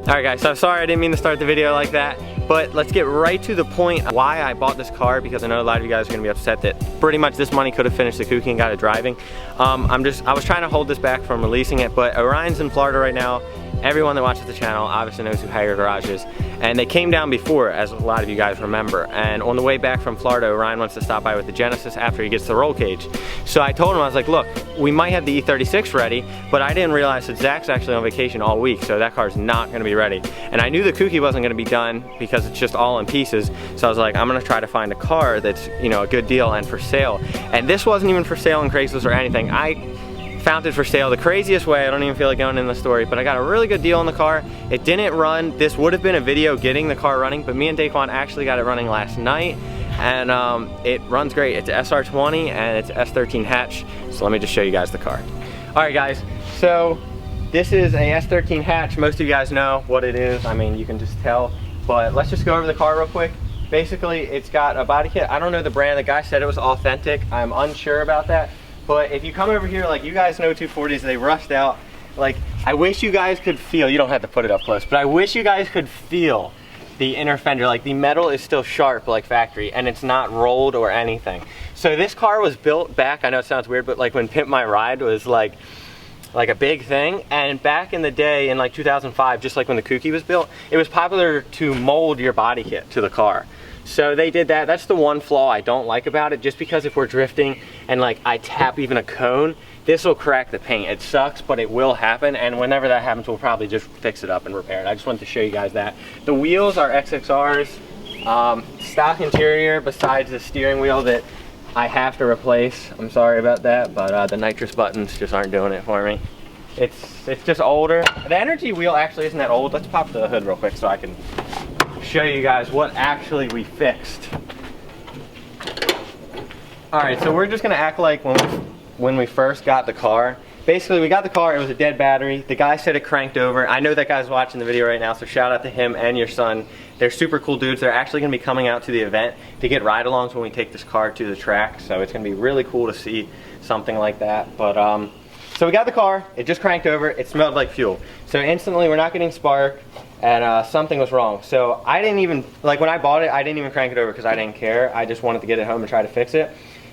Alright guys, so I'm sorry I didn't mean to start the video like that, but let's get right to the point why I bought this car, because I know a lot of you guys are going to be upset that pretty much this money could have finished the Kooky and got it driving. I was trying to hold this back from releasing it, but Orion's in Florida right now. Everyone that watches the channel obviously knows who Hager Garage is, and they came down before, as a lot of you guys remember, and on the way back from Florida, Orion wants to stop by with the Genesis after he gets the roll cage. So I told him, I was like, look, we might have the E36 ready, but I didn't realize that Zach's actually on vacation all week, so that car's not going to be ready. And I knew the Kooky wasn't going to be done because it's just all in pieces, so I was like, I'm going to try to find a car that's, you know, a good deal and for sale. And this wasn't even for sale on Craigslist or anything. I found it for sale the craziest way. I don't even feel like going in the story, but I got a really good deal on the car. It didn't run. This would have been a video getting the car running, but me and Daquan actually got it running last night, and it runs great. It's SR20 and it's S13 hatch, so let me just show you guys the car. Alright guys, so this is a S13 hatch. Most of you guys know what it is. I mean, you can just tell, but let's just go over the car real quick. Basically, it's got a body kit. I don't know the brand. The guy said it was authentic. I'm unsure about that. But if you come over here, like, you guys know 240s, they rushed out. Like, I wish you guys could feel, you don't have to put it up close, but I wish you guys could feel the inner fender. Like, the metal is still sharp like factory, and it's not rolled or anything. So this car was built back, I know it sounds weird, but like when Pimp My Ride was like a big thing. And back in the day, in like 2005, just like when the Kooky was built, it was popular to mold your body kit to the car. So they did that. That's the one flaw I don't like about it, just because if we're drifting and like I tap even a cone, this will crack the paint. It sucks, but it will happen, and whenever that happens, we'll probably just fix it up and repair it. I just wanted to show you guys that. The wheels are XXRs, stock interior besides the steering wheel that I have to replace. I'm sorry about that, but the nitrous buttons just aren't doing it for me. It's just older. The energy wheel actually isn't that old. Let's pop the hood real quick so I can show you guys what actually we fixed. Alright, so we're just gonna act like when we first got the car. Basically, we got the car, it was a dead battery. The guy said it cranked over. I know that guy's watching the video right now, so shout out to him and your son. They're super cool dudes. They're actually gonna be coming out to the event to get ride-alongs when we take this car to the track, so it's gonna be really cool to see something like that. But so we got the car, it just cranked over, it smelled like fuel. So instantly we're not getting spark, and something was wrong. So I didn't even, like when I bought it, I didn't even crank it over because I didn't care. I just wanted to get it home and try to fix it.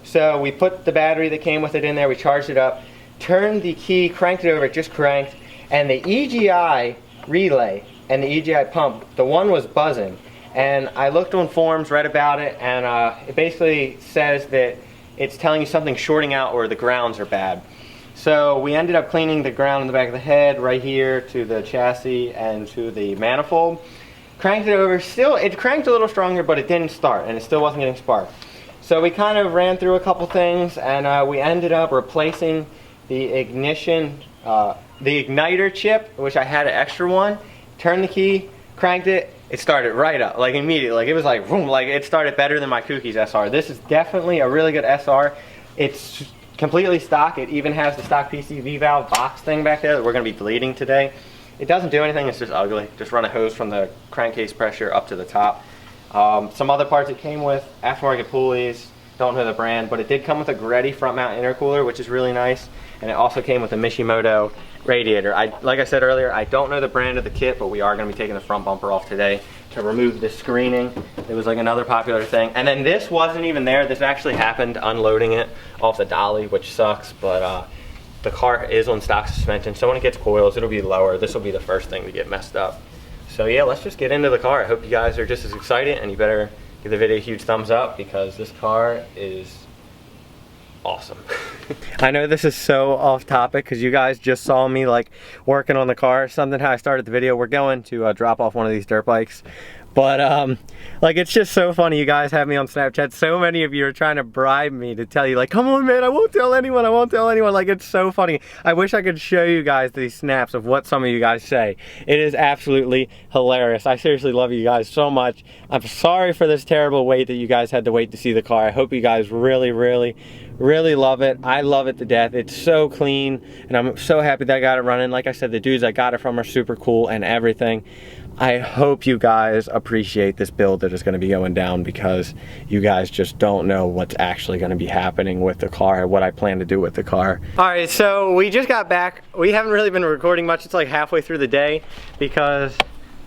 So we put the battery that came with it in there, we charged it up, turned the key, cranked it over, it just cranked, and the EGI relay and the EGI pump, the one was buzzing. And I looked on forums, read about it, and it basically says that it's telling you something shorting out or the grounds are bad. So we ended up cleaning the ground in the back of the head, right here to the chassis and to the manifold. Cranked it over, still, it cranked a little stronger, but it didn't start, and it still wasn't getting spark. So we kind of ran through a couple things, and we ended up replacing the ignition, the igniter chip, which I had an extra one. Turned the key, cranked it, it started right up, like immediately. Like it was like, boom, like it started better than my Kooky's SR. This is definitely a really good SR. It's completely stock. It even has the stock PCV valve box thing back there that we're going to be deleting today. It doesn't do anything, it's just ugly. Just run a hose from the crankcase pressure up to the top. Some other parts it came with, aftermarket pulleys, don't know the brand, but it did come with a Gretti front mount intercooler, which is really nice. And it also came with a Mishimoto radiator. Like I said earlier, I don't know the brand of the kit, but we are going to be taking the front bumper off today to remove the screening. It was like another popular thing. And then this wasn't even there. This actually happened unloading it off the dolly, which sucks, but the car is on stock suspension, so when it gets coils, it'll be lower. This will be the first thing to get messed up. So yeah, let's just get into the car. I hope you guys are just as excited, and you better give the video a huge thumbs up because this car is awesome. I know this is so off topic because you guys just saw me like working on the car. Something how I started the video. We're going to drop off one of these dirt bikes. But like it's just so funny. You guys have me on Snapchat. So many of you are trying to bribe me to tell you like, come on man, I won't tell anyone, I won't tell anyone. Like it's so funny. I wish I could show you guys these snaps of what some of you guys say. It is absolutely hilarious. I seriously love you guys so much. I'm sorry for this terrible wait that you guys had to wait to see the car. I hope you guys really love it. I love it to death. It's so clean and I'm so happy that I got it running. Like I said, the dudes I got it from are super cool and everything. I hope you guys appreciate this build that is going to be going down because you guys just don't know what's actually going to be happening with the car, what I plan to do with the car. Alright, so we just got back. We haven't really been recording much. It's like halfway through the day because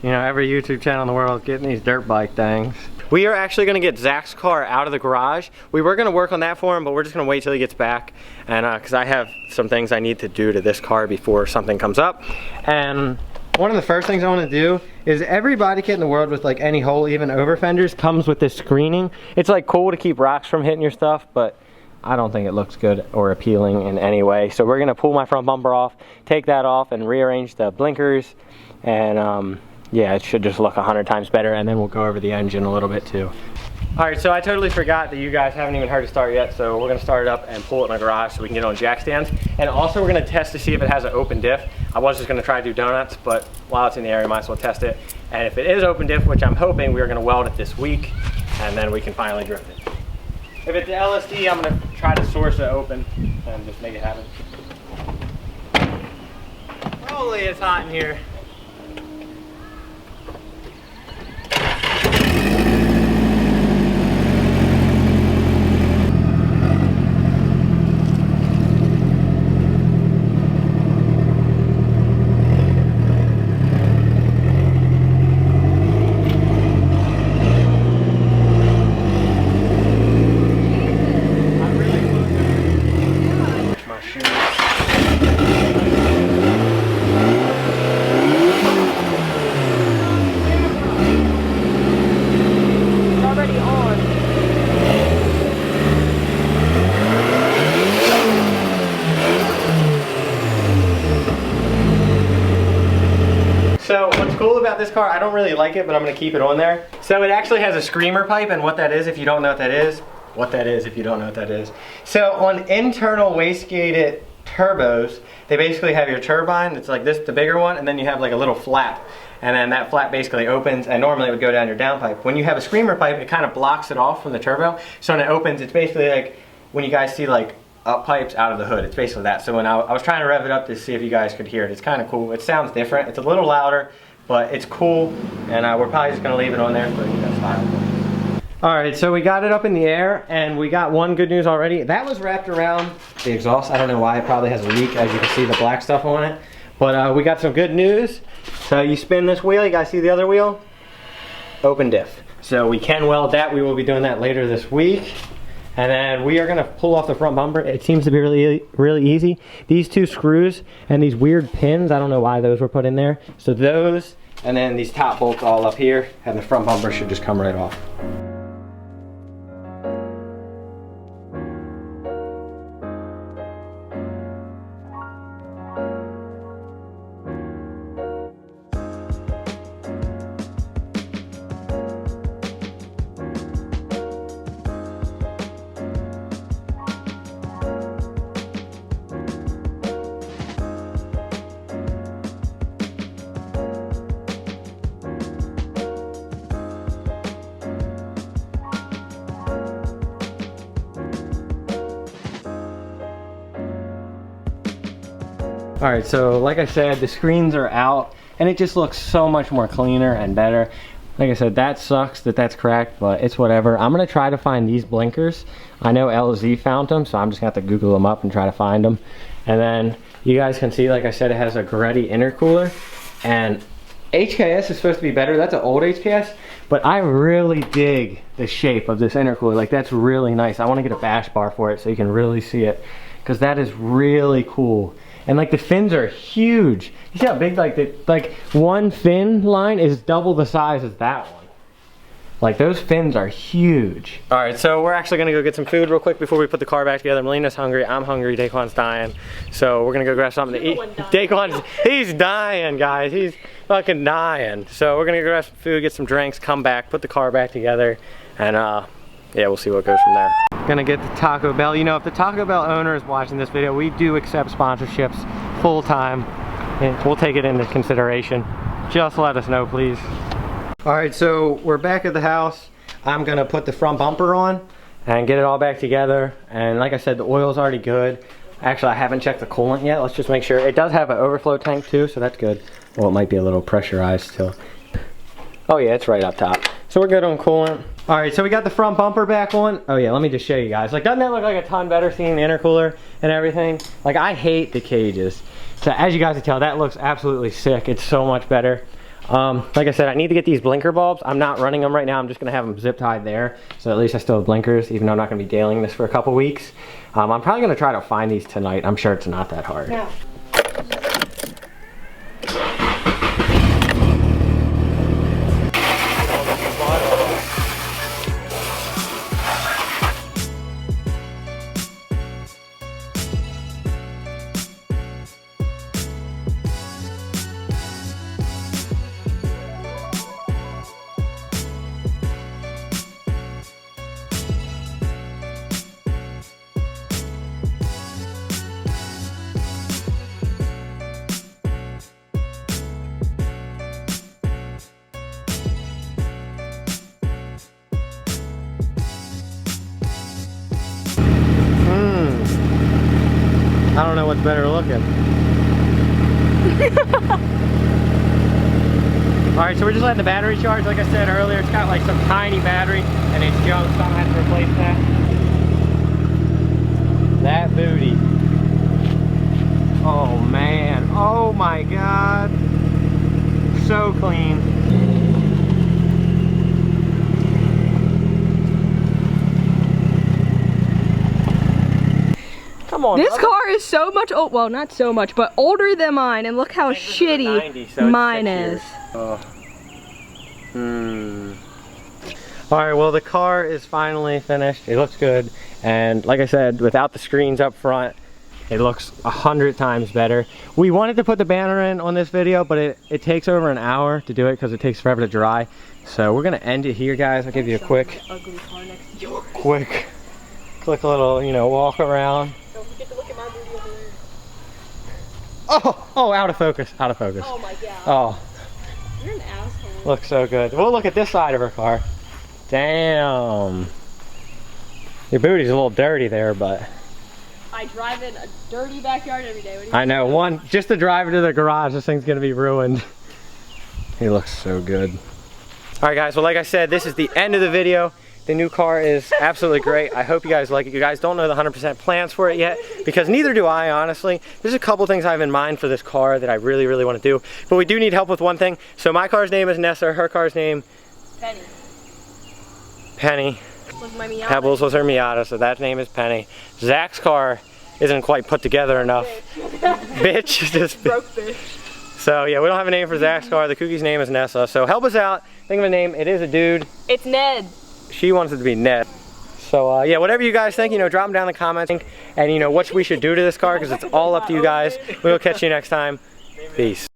You know, every YouTube channel in the world getting these dirt bike things. We are actually gonna get Zach's car out of the garage. We were gonna work on that for him, but we're just gonna wait till he gets back. And cause I have some things I need to do to this car before something comes up. And one of the first things I wanna do is every body kit in the world with like any hole, even over fenders, comes with this screening. It's like cool to keep rocks from hitting your stuff, but I don't think it looks good or appealing in any way. So we're gonna pull my front bumper off, take that off and rearrange the blinkers. And yeah, it should just look 100 times better, and then we'll go over the engine a little bit too. All right, so I totally forgot that you guys haven't even heard it start yet, so we're gonna start it up and pull it in the garage so we can get it on jack stands. And also we're gonna test to see if it has an open diff. I was just gonna try to do donuts, but while it's in the area, might as well test it. And if it is open diff, which I'm hoping, we're gonna weld it this week, and then we can finally drift it. If it's the LSD, I'm gonna try to source it open and just make it happen. Holy, it's hot in here. So what's cool about this car, I don't really like it, but I'm gonna keep it on there. So it actually has a screamer pipe, and what that is, if you don't know what that is, if you don't know what that is. So on internal wastegated turbos, they basically have your turbine, it's like this, the bigger one, and then you have like a little flap. And then that flap basically opens, and normally it would go down your downpipe. When you have a screamer pipe, it kind of blocks it off from the turbo. So when it opens, it's basically like when you guys see like up pipes out of the hood. It's basically that. So when I was trying to rev it up to see if you guys could hear it, it's kind of cool. It sounds different. It's a little louder, but it's cool. And we're probably just gonna leave it on there for style. All right, so we got it up in the air, and we got one good news already. That was wrapped around the exhaust. I don't know why, it probably has a leak, as you can see the black stuff on it. But we got some good news. So you spin this wheel, you guys see the other wheel? Open diff. So we can weld that. We will be doing that later this week. And then we are gonna pull off the front bumper. It seems to be really easy. These two screws and these weird pins, I don't know why those were put in there. So those, and then these top bolts all up here, and the front bumper should just come right off. All right, so like I said, the screens are out and it just looks so much more cleaner and better. Like I said, that sucks that that's cracked, but it's whatever. I'm gonna try to find these blinkers. I know LZ found them, so I'm just gonna have to Google them up and try to find them. And then you guys can see, like I said, it has a Goretti intercooler, and HKS is supposed to be better. That's an old HKS, but I really dig the shape of this intercooler. Like, that's really nice. I wanna get a bash bar for it so you can really see it, because that is really cool. And like the fins are huge. You see how big, like one fin line is double the size as that one. Like, those fins are huge. All right, so we're actually gonna go get some food real quick before we put the car back together. Melina's hungry, I'm hungry, Daquan's dying. So we're gonna go grab something to eat. Daquan's, he's dying, guys. He's fucking dying. So we're gonna go grab some food, get some drinks, come back, put the car back together, and yeah, we'll see what goes from there. Gonna get the Taco Bell. You know, if the Taco Bell owner is watching this video, we do accept sponsorships full time. And we'll take it into consideration. Just let us know, please. All right, so we're back at the house. I'm gonna put the front bumper on and get it all back together. And like I said, the oil's already good. Actually, I haven't checked the coolant yet. Let's just make sure. It does have an overflow tank too, so that's good. Well, it might be a little pressurized still. Oh yeah, it's right up top. So we're good on coolant. All right, so we got the front bumper back on. Oh yeah, let me just show you guys. Like, doesn't that look like a ton better seeing the intercooler and everything? Like, I hate the cages. So as you guys can tell, that looks absolutely sick. It's so much better. Like I said, I need to get these blinker bulbs. I'm not running them right now. I'm just gonna have them zip tied there. So at least I still have blinkers, even though I'm not gonna be dailing this for a couple weeks. I'm probably gonna try to find these tonight. I'm sure it's not that hard. No. I don't know what's better looking. Alright, so we're just letting the battery charge. Like I said earlier, it's got like some tiny battery and it's junk, so I'm gonna have to replace that. That booty. Oh man, oh my god. So clean. Come on, this car is so much old, well not so much, but older than mine, and look how shitty 90, so mine is. Alright, well the car is finally finished. It looks good, and like I said, without the screens up front, it looks 100 times better. We wanted to put the banner in on this video, but it takes over an hour to do it because it takes forever to dry. So we're gonna end it here, guys. I'll give you a quick little, you know, walk around. Don't forget to look at my booty over there. Oh, out of focus, out of focus. Oh my god. Oh. You're an asshole. Looks so good. We'll look at this side of her car. Damn. Your booty's a little dirty there, but. I drive in a dirty backyard every day. What do you I know, just to drive into the garage, this thing's gonna be ruined. He looks so good. All right guys, well like I said, this is the end of the video. The new car is absolutely great. I hope you guys like it. You guys don't know the 100% plans for it yet, because neither do I, honestly. There's a couple things I have in mind for this car that I really, really want to do. But we do need help with one thing. So my car's name is Nessa, her car's name? Penny. Penny. Was my Miata. Pebbles was her Miata, so that name is Penny. Zach's car isn't quite put together enough. Bitch. Just broke bitch. So yeah, we don't have a name for Zach's car. The Kookie's name is Nessa. So help us out. Think of a name. It is a dude. It's Ned. She wants it to be Ned. So yeah, whatever you guys think, you know, drop them down in the comments, and you know what we should do to this car, because it's all up to you guys. We will catch you next time. Peace.